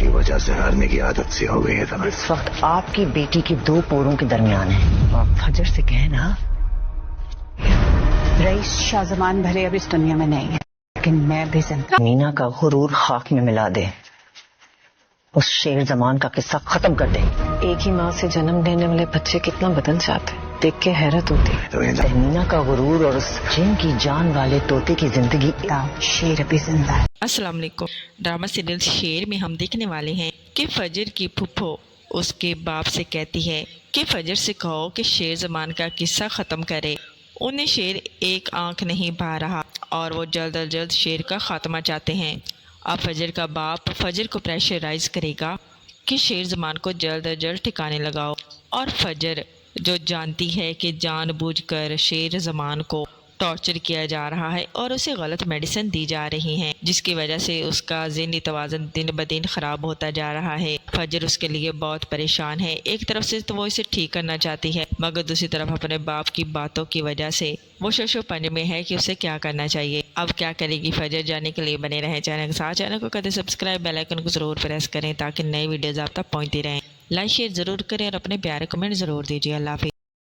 की वजह से हारने की आदत सी हो गई है तुम्हें। इस वक्त आपकी बेटी के दो पोरों के दरमियान है। आप फजर से कहें ना, रईस शाहजमान भले अब इस दुनिया में नहीं है, लेकिन मैं भी जिंदा। मीना का गुरूर खाक में मिला दे, उस शेर जमान का किस्सा खत्म कर दे। एक ही माँ से जन्म लेने वाले बच्चे कितना बदल जाते हैं, देख के हैरत होती है। तो मीना का गुरूर और उस जिन की जान वाले तोते की जिंदगी। शेर अभी जिंदा है। अस्सलाम वालेकुम। ड्रामा सीरियल शेर में हम देखने वाले हैं कि फजर की फुफ्फो उसके बाप से कहती है कि फजर से कहो कि शेर जमान का किस्सा ख़त्म करे। उन्हें शेर एक आंख नहीं भा रहा और वो जल्द अज जल्द शेर का खात्मा चाहते हैं। अब फजर का बाप फजर को प्रेशराइज करेगा कि शेर जमान को जल्द अज जल्द ठिकाने लगाओ, और फजर जो जानती है कि जानबूझकर शेर जमान को टॉर्चर किया जा रहा है और उसे गलत मेडिसिन दी जा रही हैं, जिसकी वजह से उसका ज़हनी तवाज़ुन दिन ब दिन ख़राब होता जा रहा है। फजर उसके लिए बहुत परेशान है। एक तरफ से तो वो इसे ठीक करना चाहती है, मगर दूसरी तरफ अपने बाप की बातों की वजह से वो शशो पंज में है कि उसे क्या करना चाहिए। अब क्या करेगी फजर, जाने के लिए बने रहें चैनल के साथ। चैनल को करें सब्सक्राइब, बेल आइकन को ज़रूर प्रेस करें ताकि नई वीडियोज़ आप तक पहुँचती रहें। लाइक शेयर ज़रूर करें और अपने प्यारे कमेंट ज़रूर दीजिए। अल्लाह हाफ़िज़।